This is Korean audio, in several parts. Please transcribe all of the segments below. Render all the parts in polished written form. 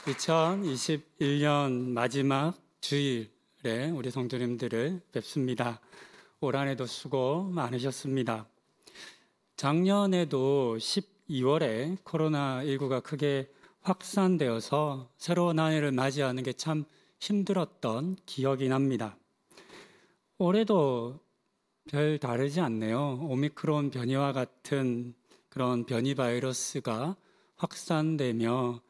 2021년 마지막 주일에 우리 성도님들을 뵙습니다. 올 한해도 수고 많으셨습니다. 작년에도 12월에 코로나19가 크게 확산되어서 새로운 한 해를 맞이하는 게 참 힘들었던 기억이 납니다. 올해도 별 다르지 않네요. 오미크론 변이와 같은 그런 변이 바이러스가 확산되며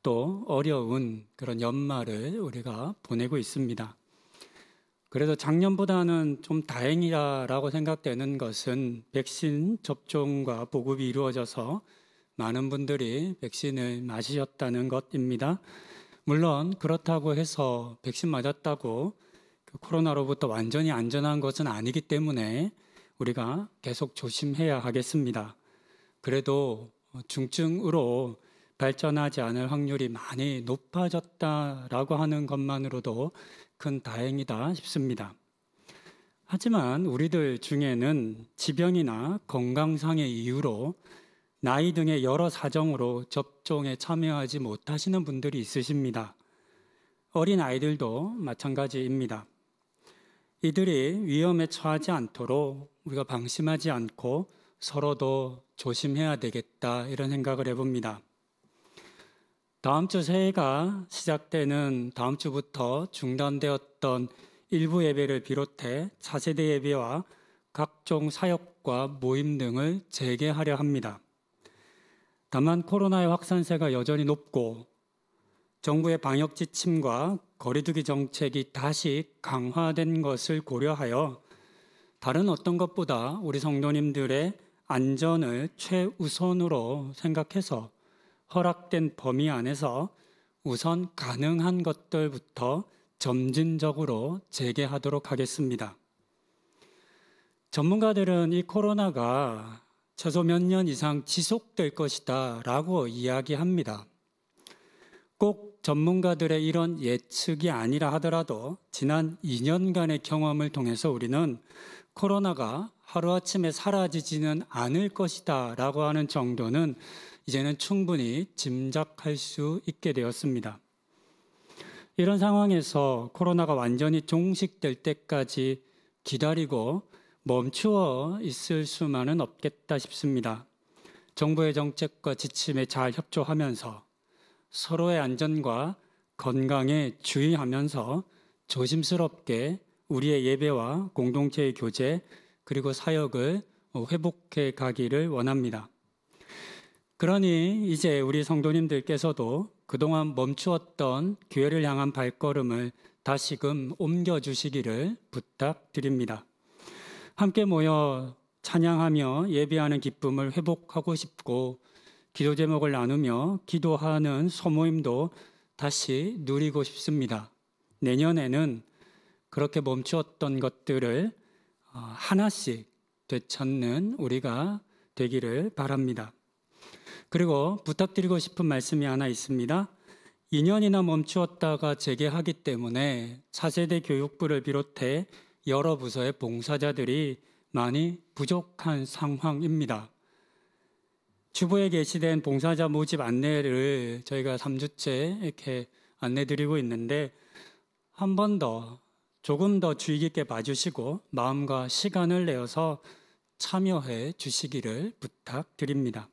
또 어려운 그런 연말을 우리가 보내고 있습니다. 그래도 작년보다는 좀 다행이라고 생각되는 것은 백신 접종과 보급이 이루어져서 많은 분들이 백신을 맞으셨다는 것입니다. 물론 그렇다고 해서 백신 맞았다고 코로나로부터 완전히 안전한 것은 아니기 때문에 우리가 계속 조심해야 하겠습니다. 그래도 중증으로 발전하지 않을 확률이 많이 높아졌다라고 하는 것만으로도 큰 다행이다 싶습니다. 하지만 우리들 중에는 지병이나 건강상의 이유로 나이 등의 여러 사정으로 접종에 참여하지 못하시는 분들이 있으십니다. 어린 아이들도 마찬가지입니다. 이들이 위험에 처하지 않도록 우리가 방심하지 않고 서로도 조심해야 되겠다 이런 생각을 해봅니다. 다음 주 새해가 시작되는 다음 주부터 중단되었던 일부 예배를 비롯해 차세대 예배와 각종 사역과 모임 등을 재개하려 합니다. 다만 코로나의 확산세가 여전히 높고 정부의 방역 지침과 거리두기 정책이 다시 강화된 것을 고려하여 다른 어떤 것보다 우리 성도님들의 안전을 최우선으로 생각해서 허락된 범위 안에서 우선 가능한 것들부터 점진적으로 재개하도록 하겠습니다. 전문가들은 이 코로나가 최소 몇 년 이상 지속될 것이다 라고 이야기합니다. 꼭 전문가들의 이런 예측이 아니라 하더라도 지난 2년간의 경험을 통해서 우리는 코로나가 하루아침에 사라지지는 않을 것이다 라고 하는 정도는 이제는 충분히 짐작할 수 있게 되었습니다. 이런 상황에서 코로나가 완전히 종식될 때까지 기다리고 멈추어 있을 수만은 없겠다 싶습니다. 정부의 정책과 지침에 잘 협조하면서 서로의 안전과 건강에 주의하면서 조심스럽게 우리의 예배와 공동체의 교제 그리고 사역을 회복해 가기를 원합니다. 그러니 이제 우리 성도님들께서도 그동안 멈추었던 교회를 향한 발걸음을 다시금 옮겨주시기를 부탁드립니다. 함께 모여 찬양하며 예배하는 기쁨을 회복하고 싶고 기도 제목을 나누며 기도하는 소모임도 다시 누리고 싶습니다. 내년에는 그렇게 멈추었던 것들을 하나씩 되찾는 우리가 되기를 바랍니다. 그리고 부탁드리고 싶은 말씀이 하나 있습니다. 2년이나 멈추었다가 재개하기 때문에 차세대 교육부를 비롯해 여러 부서의 봉사자들이 많이 부족한 상황입니다. 주보에 게시된 봉사자 모집 안내를 저희가 3주째 이렇게 안내드리고 있는데 한 번 더 조금 더 주의 깊게 봐주시고 마음과 시간을 내어서 참여해 주시기를 부탁드립니다.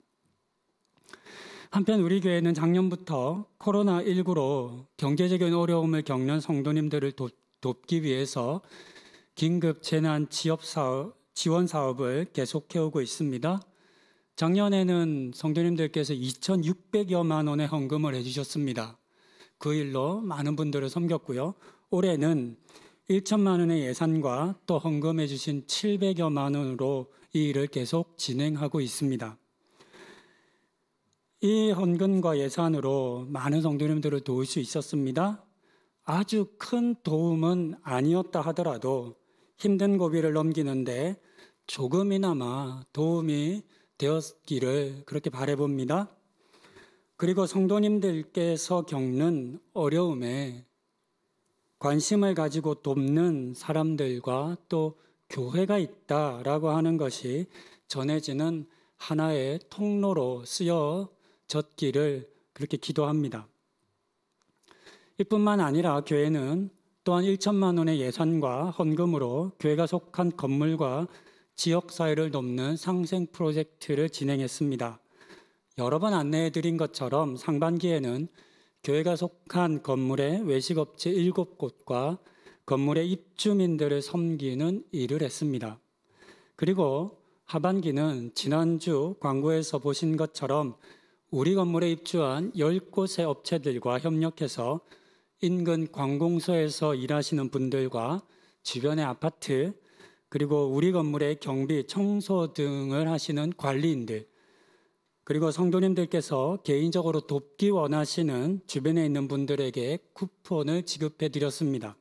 한편 우리 교회는 작년부터 코로나19로 경제적인 어려움을 겪는 성도님들을 돕기 위해서 긴급 재난 지원 사업을 계속해오고 있습니다. 작년에는 성도님들께서 2,600여만 원의 헌금을 해주셨습니다. 그 일로 많은 분들을 섬겼고요. 올해는 1천만 원의 예산과 또 헌금해 주신 700여만 원으로 이 일을 계속 진행하고 있습니다. 이 헌금과 예산으로 많은 성도님들을 도울 수 있었습니다. 아주 큰 도움은 아니었다 하더라도 힘든 고비를 넘기는데 조금이나마 도움이 되었기를 그렇게 바라봅니다. 그리고 성도님들께서 겪는 어려움에 관심을 가지고 돕는 사람들과 또 교회가 있다라고 하는 것이 전해지는 하나의 통로로 쓰여졌기를 그렇게 기도합니다. 이뿐만 아니라 교회는 또한 1천만 원의 예산과 헌금으로 교회가 속한 건물과 지역사회를 돕는 상생 프로젝트를 진행했습니다. 여러 번 안내해드린 것처럼 상반기에는 교회가 속한 건물의 외식업체 7곳과 건물의 입주민들을 섬기는 일을 했습니다. 그리고 하반기는 지난주 광고에서 보신 것처럼 우리 건물에 입주한 10곳의 업체들과 협력해서 인근 관공서에서 일하시는 분들과 주변의 아파트, 그리고 우리 건물의 경비, 청소 등을 하시는 관리인들, 그리고 성도님들께서 개인적으로 돕기 원하시는 주변에 있는 분들에게 쿠폰을 지급해 드렸습니다.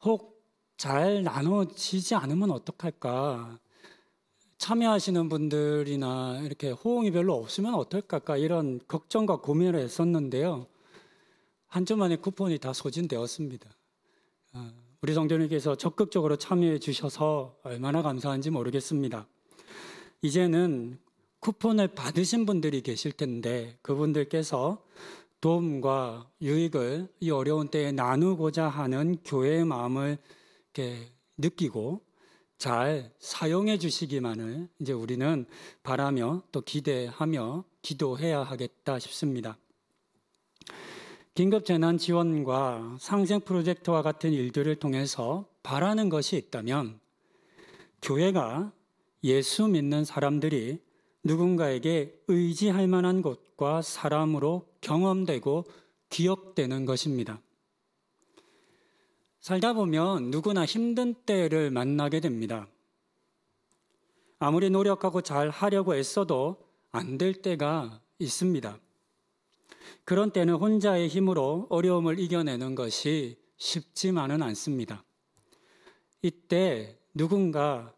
혹 잘 나눠지지 않으면 어떡할까? 참여하시는 분들이나 이렇게 호응이 별로 없으면 어떨까? 이런 걱정과 고민을 했었는데요. 한 주 만에 쿠폰이 다 소진되었습니다. 우리 성도님께서 적극적으로 참여해 주셔서 얼마나 감사한지 모르겠습니다. 이제는 쿠폰을 받으신 분들이 계실 텐데 그분들께서 도움과 유익을 이 어려운 때에 나누고자 하는 교회의 마음을 이렇게 느끼고 잘 사용해 주시기만을 이제 우리는 바라며 또 기대하며 기도해야 하겠다 싶습니다. 긴급재난지원과 상생 프로젝트와 같은 일들을 통해서 바라는 것이 있다면 교회가 예수 믿는 사람들이 누군가에게 의지할 만한 곳과 사람으로 경험되고 기억되는 것입니다. 살다 보면 누구나 힘든 때를 만나게 됩니다. 아무리 노력하고 잘 하려고 애써도 안 될 때가 있습니다. 그런 때는 혼자의 힘으로 어려움을 이겨내는 것이 쉽지만은 않습니다. 이때 누군가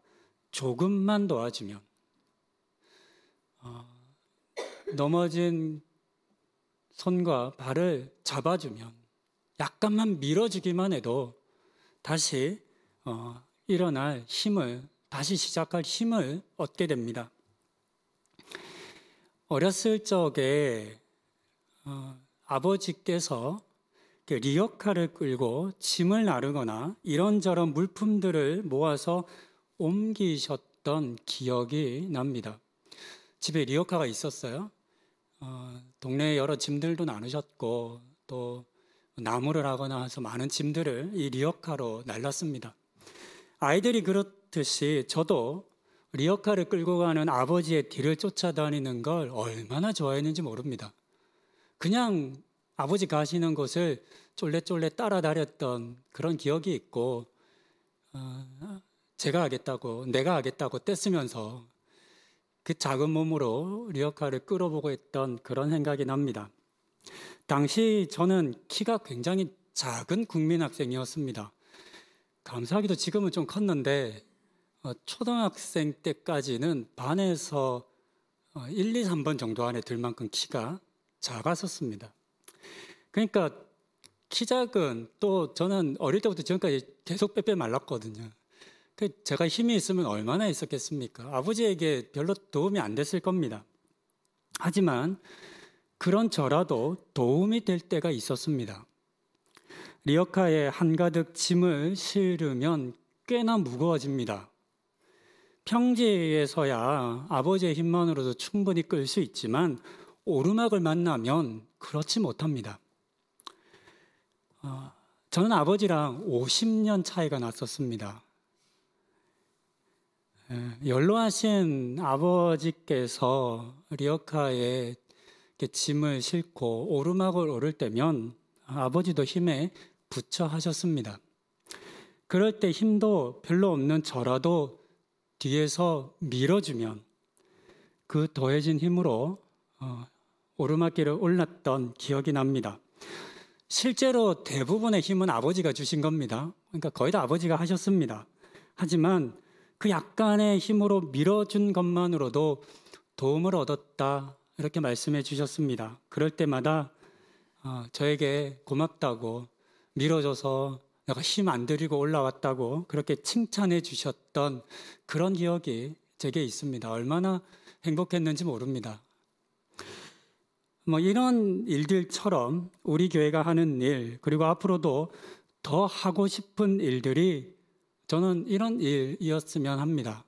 조금만 도와주면, 넘어진 손과 발을 잡아주면, 약간만 밀어주기만 해도 다시 일어날 힘을, 다시 시작할 힘을 얻게 됩니다. 어렸을 적에 아버지께서 리어카를 끌고 짐을 나르거나 이런저런 물품들을 모아서 옮기셨던 기억이 납니다. 집에 리어카가 있었어요. 동네에 여러 짐들도 나누셨고 또 나무를 하거나 해서 많은 짐들을 이 리어카로 날랐습니다. 아이들이 그렇듯이 저도 리어카를 끌고 가는 아버지의 뒤를 쫓아다니는 걸 얼마나 좋아했는지 모릅니다. 그냥 아버지 가시는 곳을 쫄래쫄래 따라다녔던 그런 기억이 있고 제가 하겠다고, 내가 하겠다고 떼쓰면서 그 작은 몸으로 리어카를 끌어보고 했던 그런 생각이 납니다. 당시 저는 키가 굉장히 작은 국민학생이었습니다. 감사하게도 지금은 좀 컸는데 초등학생 때까지는 반에서 1, 2, 3번 정도 안에 들 만큼 키가 작았었습니다. 그러니까 키 작은, 또 저는 어릴 때부터 지금까지 계속 빼빼 말랐거든요. 제가 힘이 있으면 얼마나 있었겠습니까? 아버지에게 별로 도움이 안 됐을 겁니다. 하지만 그런 저라도 도움이 될 때가 있었습니다. 리어카에 한가득 짐을 실으면 꽤나 무거워집니다. 평지에서야 아버지의 힘만으로도 충분히 끌 수 있지만 오르막을 만나면 그렇지 못합니다. 저는 아버지랑 50년 차이가 났었습니다. 연로하신 아버지께서 리어카에 짐을 싣고 오르막을 오를 때면 아버지도 힘에 부처 하셨습니다. 그럴 때 힘도 별로 없는 저라도 뒤에서 밀어주면 그 더해진 힘으로 오르막길을 올랐던 기억이 납니다. 실제로 대부분의 힘은 아버지가 주신 겁니다. 그러니까 거의 다 아버지가 하셨습니다. 하지만 그 약간의 힘으로 밀어준 것만으로도 도움을 얻었다, 이렇게 말씀해 주셨습니다. 그럴 때마다 저에게 고맙다고, 밀어줘서 내가 힘 안 들이고 올라왔다고 그렇게 칭찬해 주셨던 그런 기억이 제게 있습니다. 얼마나 행복했는지 모릅니다. 이런 일들처럼 우리 교회가 하는 일, 그리고 앞으로도 더 하고 싶은 일들이 저는 이런 일이었으면 합니다.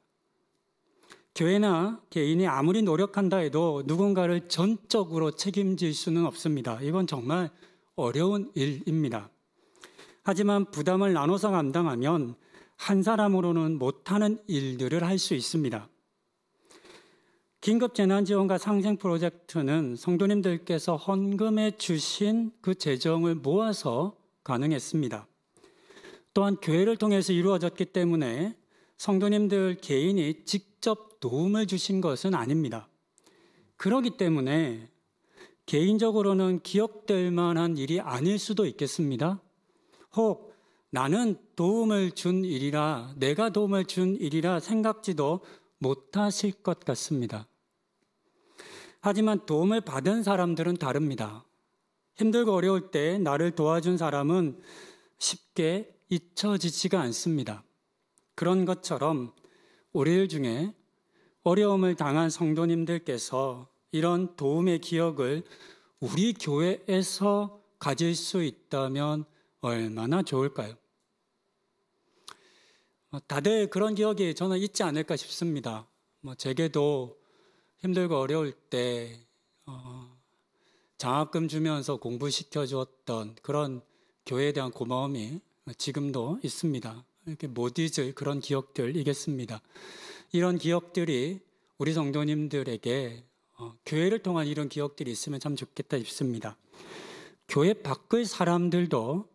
교회나 개인이 아무리 노력한다 해도 누군가를 전적으로 책임질 수는 없습니다. 이건 정말 어려운 일입니다. 하지만 부담을 나눠서 감당하면 한 사람으로는 못하는 일들을 할 수 있습니다. 긴급재난지원과 상생 프로젝트는 성도님들께서 헌금해 주신 그 재정을 모아서 가능했습니다. 또한 교회를 통해서 이루어졌기 때문에 성도님들 개인이 직접 도움을 주신 것은 아닙니다. 그렇기 때문에 개인적으로는 기억될 만한 일이 아닐 수도 있겠습니다. 혹 나는 도움을 준 일이라, 내가 도움을 준 일이라 생각지도 못하실 것 같습니다. 하지만 도움을 받은 사람들은 다릅니다. 힘들고 어려울 때 나를 도와준 사람은 쉽게 잊혀지지가 않습니다. 그런 것처럼 우리들 중에 어려움을 당한 성도님들께서 이런 도움의 기억을 우리 교회에서 가질 수 있다면 얼마나 좋을까요? 다들 그런 기억이 저는 있지 않을까 싶습니다. 제게도 힘들고 어려울 때 장학금 주면서 공부시켜 주었던 그런 교회에 대한 고마움이 지금도 있습니다. 이렇게 못 잊을 그런 기억들이겠습니다. 이런 기억들이 우리 성도님들에게 교회를 통한 이런 기억들이 있으면 참 좋겠다 싶습니다. 교회 밖의 사람들도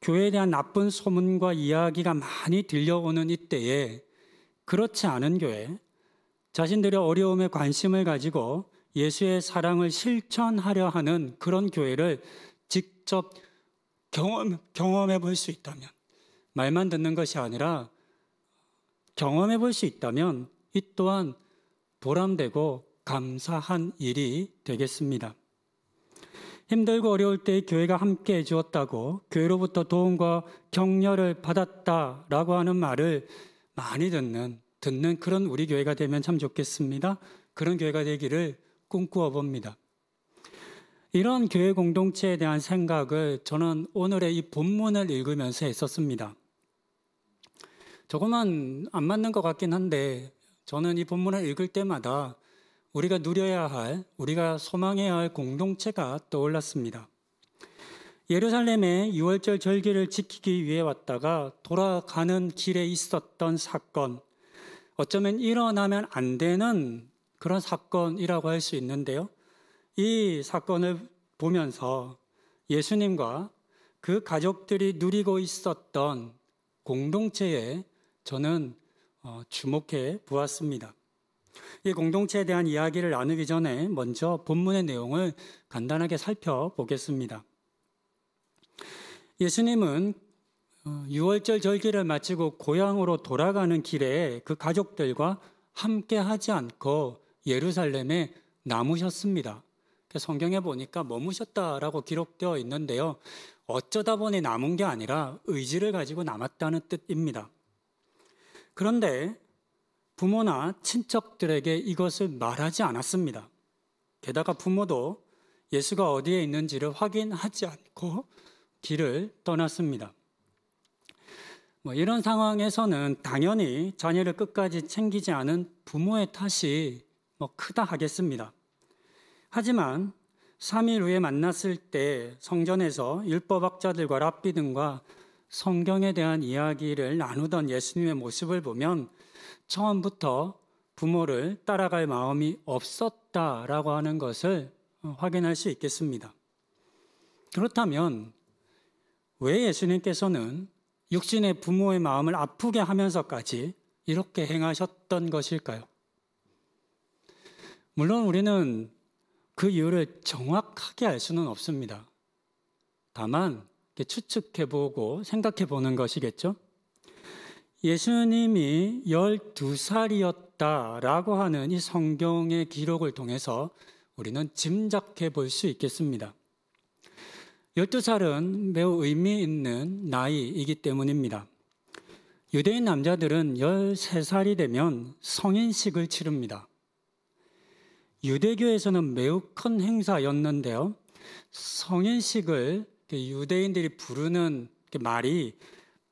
교회에 대한 나쁜 소문과 이야기가 많이 들려오는 이때에 그렇지 않은 교회, 자신들의 어려움에 관심을 가지고 예수의 사랑을 실천하려 하는 그런 교회를 직접 경험해 볼 수 있다면, 말만 듣는 것이 아니라 경험해 볼 수 있다면 이 또한 보람되고 감사한 일이 되겠습니다. 힘들고 어려울 때 교회가 함께 해주었다고, 교회로부터 도움과 격려를 받았다라고 하는 말을 많이 듣는 그런 우리 교회가 되면 참 좋겠습니다. 그런 교회가 되기를 꿈꾸어 봅니다. 이런 교회 공동체에 대한 생각을 저는 오늘의 이 본문을 읽으면서 했었습니다. 조금만 안 맞는 것 같긴 한데 저는 이 본문을 읽을 때마다 우리가 누려야 할, 우리가 소망해야 할 공동체가 떠올랐습니다. 예루살렘에 유월절 절기를 지키기 위해 왔다가 돌아가는 길에 있었던 사건, 어쩌면 일어나면 안 되는 그런 사건이라고 할 수 있는데요. 이 사건을 보면서 예수님과 그 가족들이 누리고 있었던 공동체에 저는 주목해 보았습니다. 이 공동체에 대한 이야기를 나누기 전에 먼저 본문의 내용을 간단하게 살펴보겠습니다. 예수님은 유월절 절기를 마치고 고향으로 돌아가는 길에 그 가족들과 함께 하지 않고 예루살렘에 남으셨습니다. 성경에 보니까 머무셨다라고 기록되어 있는데요. 어쩌다 보니 남은 게 아니라 의지를 가지고 남았다는 뜻입니다. 그런데 부모나 친척들에게 이것을 말하지 않았습니다. 게다가 부모도 예수가 어디에 있는지를 확인하지 않고 길을 떠났습니다. 이런 상황에서는 당연히 자녀를 끝까지 챙기지 않은 부모의 탓이 크다 하겠습니다. 하지만 3일 후에 만났을 때 성전에서 율법학자들과 랍비 등과 성경에 대한 이야기를 나누던 예수님의 모습을 보면 처음부터 부모를 따라갈 마음이 없었다라고 하는 것을 확인할 수 있겠습니다. 그렇다면 왜 예수님께서는 육신의 부모의 마음을 아프게 하면서까지 이렇게 행하셨던 것일까요? 물론 우리는 그 이유를 정확하게 알 수는 없습니다. 다만 추측해보고 생각해보는 것이겠죠? 예수님이 12살이었다라고 하는 이 성경의 기록을 통해서 우리는 짐작해 볼 수 있겠습니다. 12살은 매우 의미 있는 나이이기 때문입니다. 유대인 남자들은 13살이 되면 성인식을 치릅니다. 유대교에서는 매우 큰 행사였는데요. 성인식을 유대인들이 부르는 말이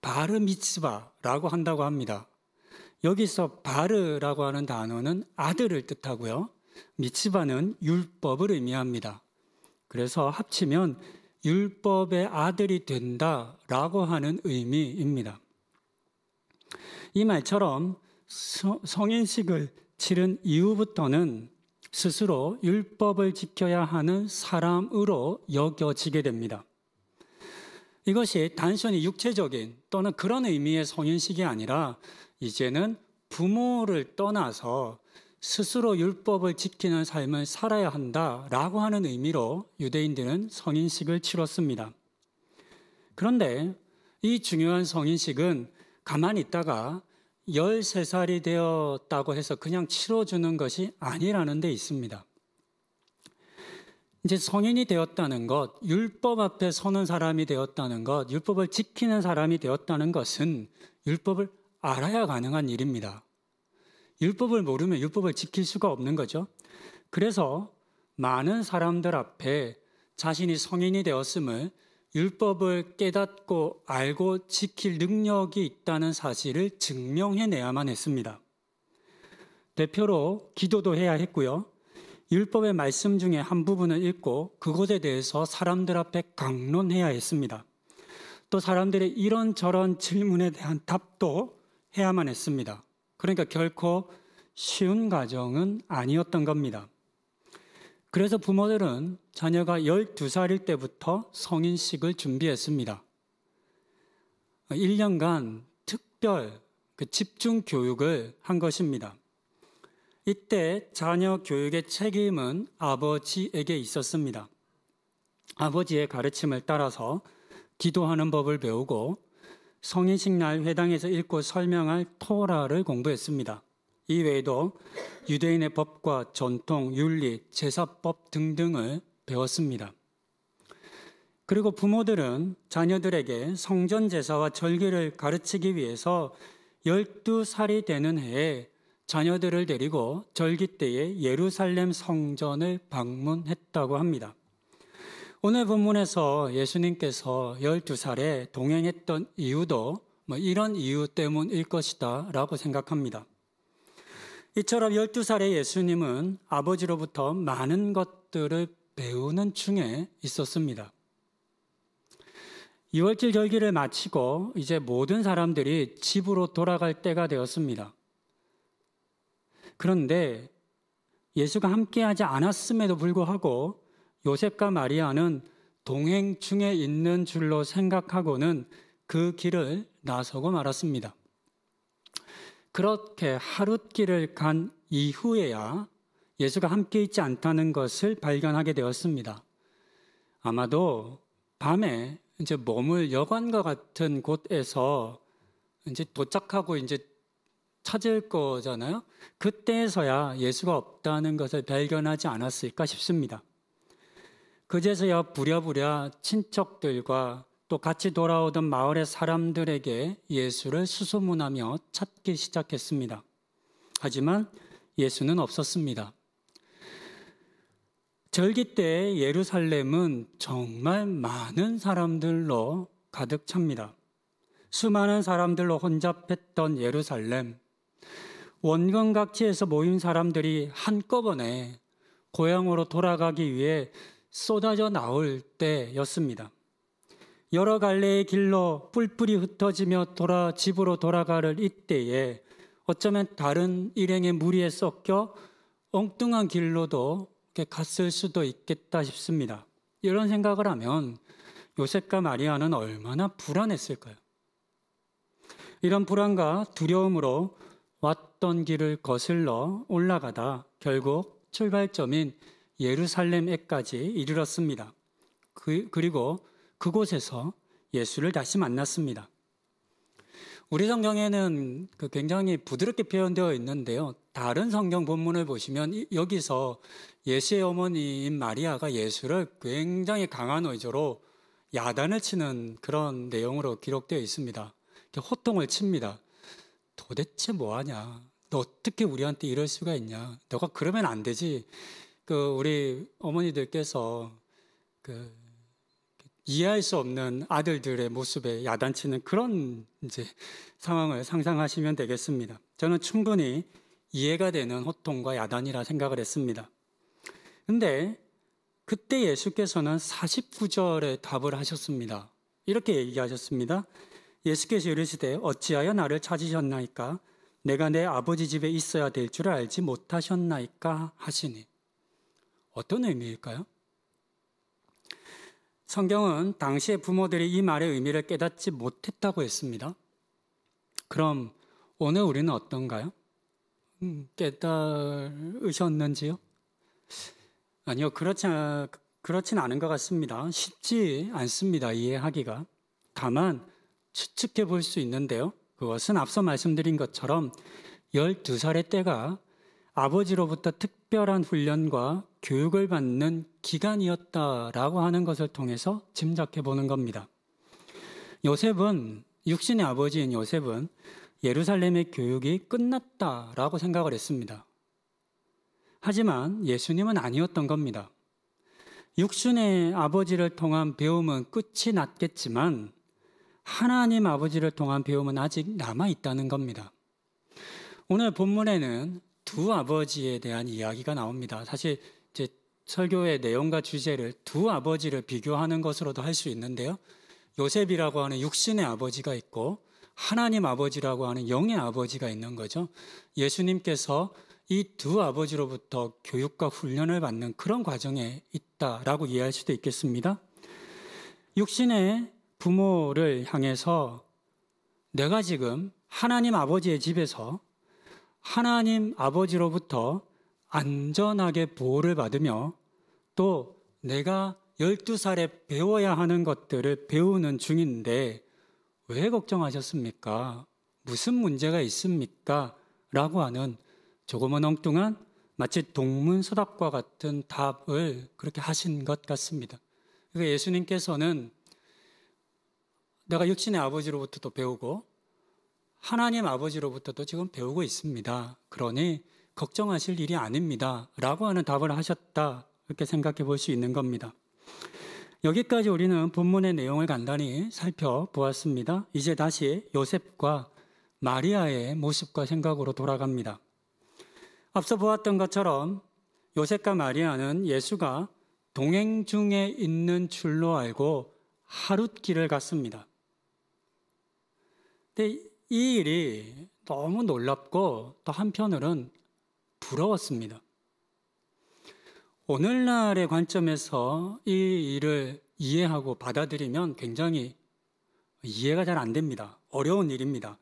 바르 미츠바라고 한다고 합니다. 여기서 바르라고 하는 단어는 아들을 뜻하고요. 미츠바는 율법을 의미합니다. 그래서 합치면 율법의 아들이 된다라고 하는 의미입니다. 이 말처럼 성인식을 치른 이후부터는 스스로 율법을 지켜야 하는 사람으로 여겨지게 됩니다. 이것이 단순히 육체적인 또는 그런 의미의 성인식이 아니라 이제는 부모를 떠나서 스스로 율법을 지키는 삶을 살아야 한다라고 하는 의미로 유대인들은 성인식을 치렀습니다. 그런데 이 중요한 성인식은 가만히 있다가 13살이 되었다고 해서 그냥 치러주는 것이 아니라는 데 있습니다. 이제 성인이 되었다는 것, 율법 앞에 서는 사람이 되었다는 것, 율법을 지키는 사람이 되었다는 것은 율법을 알아야 가능한 일입니다. 율법을 모르면 율법을 지킬 수가 없는 거죠. 그래서 많은 사람들 앞에 자신이 성인이 되었음을 율법을 깨닫고 알고 지킬 능력이 있다는 사실을 증명해내야만 했습니다. 대표로 기도도 해야 했고요. 율법의 말씀 중에 한 부분을 읽고 그것에 대해서 사람들 앞에 강론해야 했습니다. 또 사람들의 이런저런 질문에 대한 답도 해야만 했습니다. 그러니까 결코 쉬운 과정은 아니었던 겁니다. 그래서 부모들은 자녀가 12살일 때부터 성인식을 준비했습니다. 1년간 특별 집중 교육을 한 것입니다. 이때 자녀 교육의 책임은 아버지에게 있었습니다. 아버지의 가르침을 따라서 기도하는 법을 배우고 성인식 날 회당에서 읽고 설명할 토라를 공부했습니다. 이 외에도 유대인의 법과 전통, 윤리, 제사법 등등을 배웠습니다. 그리고 부모들은 자녀들에게 성전 제사와 절기를 가르치기 위해서 12살이 되는 해에 자녀들을 데리고 절기 때에 예루살렘 성전을 방문했다고 합니다. 오늘 본문에서 예수님께서 12살에 동행했던 이유도 이런 이유 때문일 것이다 라고 생각합니다. 이처럼 12살의 예수님은 아버지로부터 많은 것들을 배우는 중에 있었습니다. 6월절 절기를 마치고 이제 모든 사람들이 집으로 돌아갈 때가 되었습니다. 그런데 예수가 함께하지 않았음에도 불구하고 요셉과 마리아는 동행 중에 있는 줄로 생각하고는 그 길을 나서고 말았습니다. 그렇게 하룻길을 간 이후에야 예수가 함께 있지 않다는 것을 발견하게 되었습니다. 아마도 밤에 이제 머물 여관과 같은 곳에서 이제 도착하고 이제 찾을 거잖아요. 그때에서야 예수가 없다는 것을 발견하지 않았을까 싶습니다. 그제서야 부랴부랴 친척들과 또 같이 돌아오던 마을의 사람들에게 예수를 수소문하며 찾기 시작했습니다. 하지만 예수는 없었습니다. 절기 때 예루살렘은 정말 많은 사람들로 가득 찹니다. 수많은 사람들로 혼잡했던 예루살렘, 원근각지에서 모인 사람들이 한꺼번에 고향으로 돌아가기 위해 쏟아져 나올 때였습니다. 여러 갈래의 길로 뿔뿔이 흩어지며 집으로 돌아가를 이때에 어쩌면 다른 일행의 무리에 섞여 엉뚱한 길로도 갔을 수도 있겠다 싶습니다. 이런 생각을 하면 요셉과 마리아는 얼마나 불안했을까요? 이런 불안과 두려움으로 왔던 길을 거슬러 올라가다 결국 출발점인 예루살렘에까지 이르렀습니다. 그리고 그곳에서 예수를 다시 만났습니다. 우리 성경에는 굉장히 부드럽게 표현되어 있는데요. 다른 성경 본문을 보시면 여기서 예수의 어머니인 마리아가 예수를 굉장히 강한 의조로 야단을 치는 그런 내용으로 기록되어 있습니다. 호통을 칩니다. 도대체 뭐하냐? 너 어떻게 우리한테 이럴 수가 있냐? 너가 그러면 안 되지. 우리 어머니들께서 이해할 수 없는 아들들의 모습에 야단치는 그런 이제 상황을 상상하시면 되겠습니다. 저는 충분히 이해가 되는 호통과 야단이라 생각을 했습니다. 근데 그때 예수께서는 49절에 답을 하셨습니다. 이렇게 얘기하셨습니다. 예수께서 이르시되 어찌하여 나를 찾으셨나이까? 내가 내 아버지 집에 있어야 될 줄 알지 못하셨나이까? 하시니. 어떤 의미일까요? 성경은 당시의 부모들이 이 말의 의미를 깨닫지 못했다고 했습니다. 그럼 오늘 우리는 어떤가요? 깨달으셨는지요? 아니요, 그렇진 않은 것 같습니다. 쉽지 않습니다, 이해하기가. 다만 추측해 볼 수 있는데요. 그것은 앞서 말씀드린 것처럼 12살의 때가 아버지로부터 특별한 훈련과 교육을 받는 기간이었다라고 하는 것을 통해서 짐작해 보는 겁니다. 육신의 아버지인 요셉은 예루살렘의 교육이 끝났다라고 생각을 했습니다. 하지만 예수님은 아니었던 겁니다. 육신의 아버지를 통한 배움은 끝이 났겠지만 하나님 아버지를 통한 배움은 아직 남아있다는 겁니다. 오늘 본문에는 두 아버지에 대한 이야기가 나옵니다. 사실 이제 설교의 내용과 주제를 두 아버지를 비교하는 것으로도 할 수 있는데요. 요셉이라고 하는 육신의 아버지가 있고 하나님 아버지라고 하는 영의 아버지가 있는 거죠. 예수님께서 이 두 아버지로부터 교육과 훈련을 받는 그런 과정에 있다라고 이해할 수도 있겠습니다. 육신의 부모를 향해서 내가 지금 하나님 아버지의 집에서 하나님 아버지로부터 안전하게 보호를 받으며 또 내가 12살에 배워야 하는 것들을 배우는 중인데 왜 걱정하셨습니까? 무슨 문제가 있습니까? 라고 하는 조금은 엉뚱한 마치 동문서답과 같은 답을 그렇게 하신 것 같습니다. 그러니까 예수님께서는 내가 육신의 아버지로부터도 배우고 하나님 아버지로부터도 지금 배우고 있습니다. 그러니 걱정하실 일이 아닙니다. 라고 하는 답을 하셨다. 이렇게 생각해 볼 수 있는 겁니다. 여기까지 우리는 본문의 내용을 간단히 살펴보았습니다. 이제 다시 요셉과 마리아의 모습과 생각으로 돌아갑니다. 앞서 보았던 것처럼 요셉과 마리아는 예수가 동행 중에 있는 줄로 알고 하룻길을 갔습니다. 근데 이 일이 너무 놀랍고 또 한편으로는 부러웠습니다. 오늘날의 관점에서 이 일을 이해하고 받아들이면 굉장히 이해가 잘 안 됩니다. 어려운 일입니다.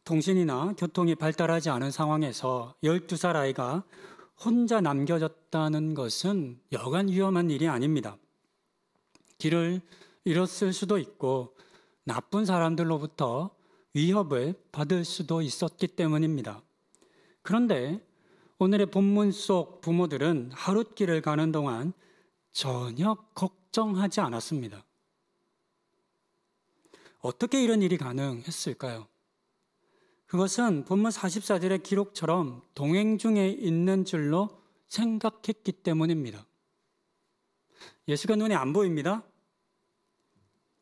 통신이나 교통이 발달하지 않은 상황에서 12살 아이가 혼자 남겨졌다는 것은 여간 위험한 일이 아닙니다. 길을 잃었을 수도 있고 나쁜 사람들로부터 위협을 받을 수도 있었기 때문입니다. 그런데 오늘의 본문 속 부모들은 하룻길을 가는 동안 전혀 걱정하지 않았습니다. 어떻게 이런 일이 가능했을까요? 그것은 본문 44절의 기록처럼 동행 중에 있는 줄로 생각했기 때문입니다. 예수가 눈에 안 보입니다.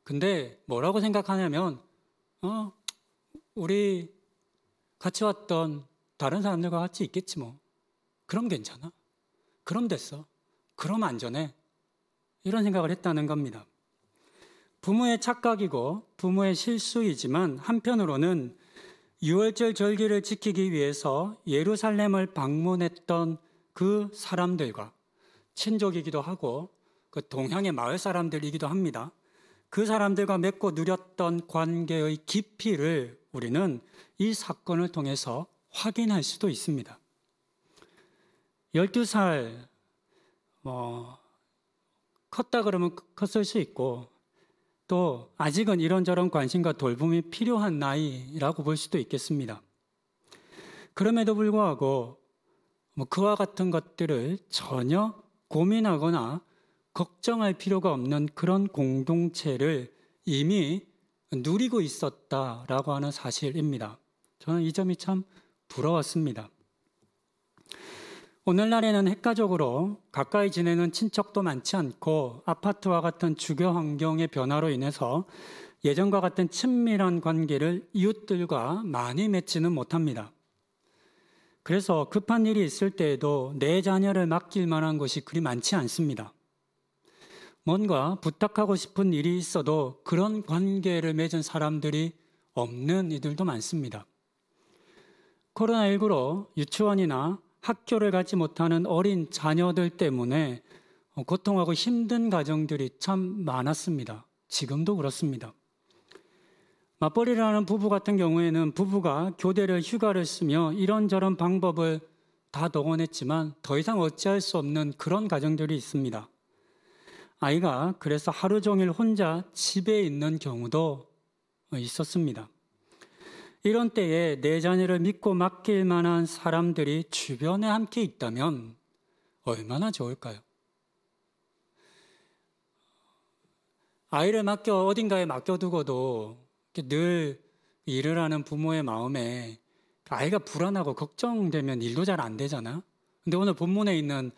근데 뭐라고 생각하냐면 우리 같이 왔던 다른 사람들과 같이 있겠지 뭐. 그럼 괜찮아. 그럼 됐어. 그럼 안전해. 이런 생각을 했다는 겁니다. 부모의 착각이고 부모의 실수이지만 한편으로는 유월절 절기를 지키기 위해서 예루살렘을 방문했던 그 사람들과 친족이기도 하고 그 동향의 마을 사람들이기도 합니다. 그 사람들과 맺고 누렸던 관계의 깊이를 우리는 이 사건을 통해서 확인할 수도 있습니다. 12살 컸다 그러면 컸을 수 있고 또 아직은 이런저런 관심과 돌봄이 필요한 나이라고 볼 수도 있겠습니다. 그럼에도 불구하고 그와 같은 것들을 전혀 고민하거나 걱정할 필요가 없는 그런 공동체를 이미 누리고 있었다라고 하는 사실입니다. 저는 이 점이 참 부러웠습니다. 오늘날에는 핵가족으로 가까이 지내는 친척도 많지 않고 아파트와 같은 주거 환경의 변화로 인해서 예전과 같은 친밀한 관계를 이웃들과 많이 맺지는 못합니다. 그래서 급한 일이 있을 때에도 내 자녀를 맡길 만한 곳이 그리 많지 않습니다. 뭔가 부탁하고 싶은 일이 있어도 그런 관계를 맺은 사람들이 없는 이들도 많습니다. 코로나19로 유치원이나 학교를 가지 못하는 어린 자녀들 때문에 고통하고 힘든 가정들이 참 많았습니다. 지금도 그렇습니다. 맞벌이를 하는 부부 같은 경우에는 부부가 교대를 휴가를 쓰며 이런저런 방법을 다 동원했지만 더 이상 어찌할 수 없는 그런 가정들이 있습니다. 아이가 그래서 하루 종일 혼자 집에 있는 경우도 있었습니다. 이런 때에 내 자녀를 믿고 맡길 만한 사람들이 주변에 함께 있다면 얼마나 좋을까요? 아이를 어딘가에 맡겨두고도 늘 일을 하는 부모의 마음에 아이가 불안하고 걱정되면 일도 잘 안 되잖아요. 근데 오늘 본문에 있는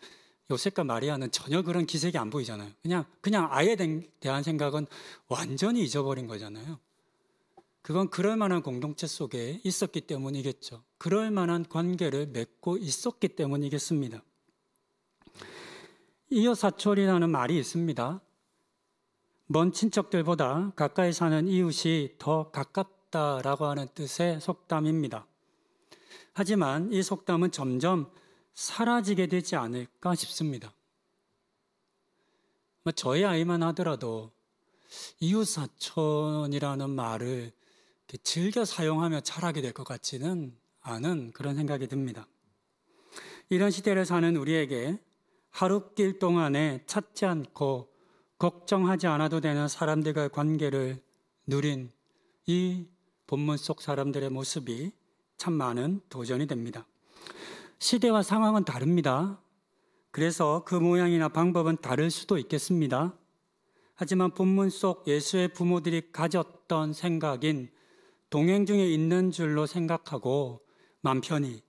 요셉과 마리아는 전혀 그런 기색이 안 보이잖아요. 그냥 아이에 대한 생각은 완전히 잊어버린 거잖아요. 그건 그럴 만한 공동체 속에 있었기 때문이겠죠. 그럴 만한 관계를 맺고 있었기 때문이겠습니다. 이웃사촌이라는 말이 있습니다. 먼 친척들보다 가까이 사는 이웃이 더 가깝다라고 하는 뜻의 속담입니다. 하지만 이 속담은 점점 사라지게 되지 않을까 싶습니다. 저희 아이만 하더라도 이웃사촌이라는 말을 즐겨 사용하며 자라게 될 것 같지는 않은 그런 생각이 듭니다. 이런 시대를 사는 우리에게 하룻길 동안에 찾지 않고 걱정하지 않아도 되는 사람들과의 관계를 누린 이 본문 속 사람들의 모습이 참 많은 도전이 됩니다. 시대와 상황은 다릅니다. 그래서 그 모양이나 방법은 다를 수도 있겠습니다. 하지만 본문 속 예수의 부모들이 가졌던 생각인 동행 중에 있는 줄로 생각하고 맘 편히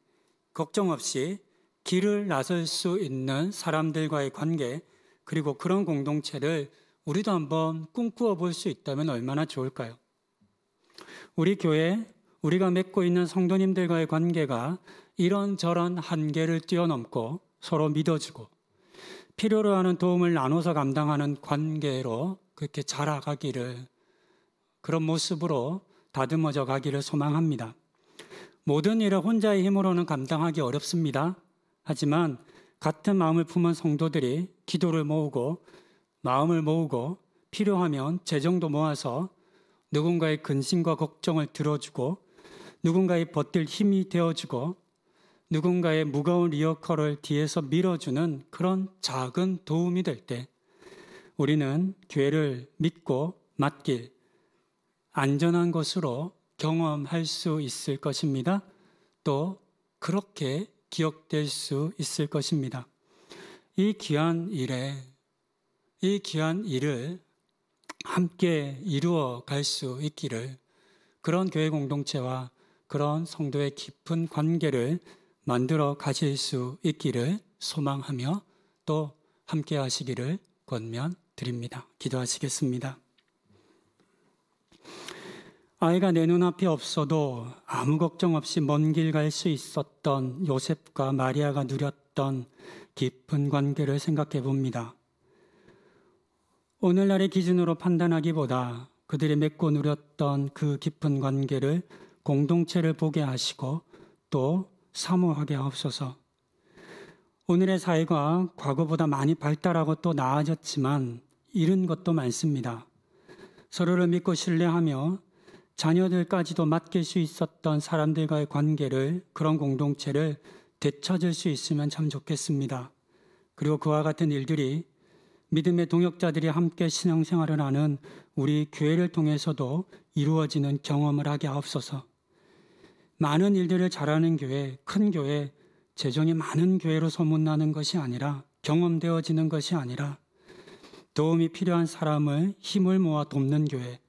걱정 없이 길을 나설 수 있는 사람들과의 관계, 그리고 그런 공동체를 우리도 한번 꿈꾸어 볼 수 있다면 얼마나 좋을까요? 우리 교회, 우리가 맺고 있는 성도님들과의 관계가 이런저런 한계를 뛰어넘고 서로 믿어주고 필요로 하는 도움을 나눠서 감당하는 관계로 그렇게 자라가기를, 그런 모습으로 다듬어져 가기를 소망합니다. 모든 일을 혼자의 힘으로는 감당하기 어렵습니다. 하지만 같은 마음을 품은 성도들이 기도를 모으고 마음을 모으고 필요하면 재정도 모아서 누군가의 근심과 걱정을 들어주고 누군가의 버틸 힘이 되어주고 누군가의 무거운 리어커를 뒤에서 밀어주는 그런 작은 도움이 될 때 우리는 교회를 믿고 맡길 안전한 것으로 경험할 수 있을 것입니다. 또 그렇게 기억될 수 있을 것입니다. 이 귀한 일을 함께 이루어 갈 수 있기를, 그런 교회 공동체와 그런 성도의 깊은 관계를 만들어 가실 수 있기를 소망하며 또 함께 하시기를 권면드립니다. 기도하시겠습니다. 아이가 내 눈앞에 없어도 아무 걱정 없이 먼 길 갈 수 있었던 요셉과 마리아가 누렸던 깊은 관계를 생각해 봅니다. 오늘날의 기준으로 판단하기보다 그들이 맺고 누렸던 그 깊은 관계를 공동체를 보게 하시고 또 사모하게 하옵소서. 오늘의 사회가 과거보다 많이 발달하고 또 나아졌지만 잃은 것도 많습니다. 서로를 믿고 신뢰하며 자녀들까지도 맡길 수 있었던 사람들과의 관계를, 그런 공동체를 되찾을 수 있으면 참 좋겠습니다. 그리고 그와 같은 일들이 믿음의 동역자들이 함께 신앙생활을 하는 우리 교회를 통해서도 이루어지는 경험을 하게 하옵소서. 많은 일들을 잘하는 교회, 큰 교회, 재정이 많은 교회로 소문나는 것이 아니라, 경험되어지는 것이 아니라 도움이 필요한 사람을 힘을 모아 돕는 교회,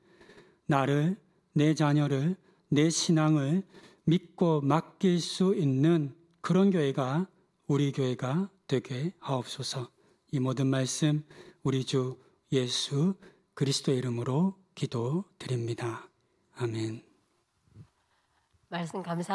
나를, 내 자녀를, 내 신앙을 믿고 맡길 수 있는 그런 교회가 우리 교회가 되게 하옵소서. 이 모든 말씀 우리 주 예수 그리스도의 이름으로 기도드립니다. 아멘. 말씀 감사합니다.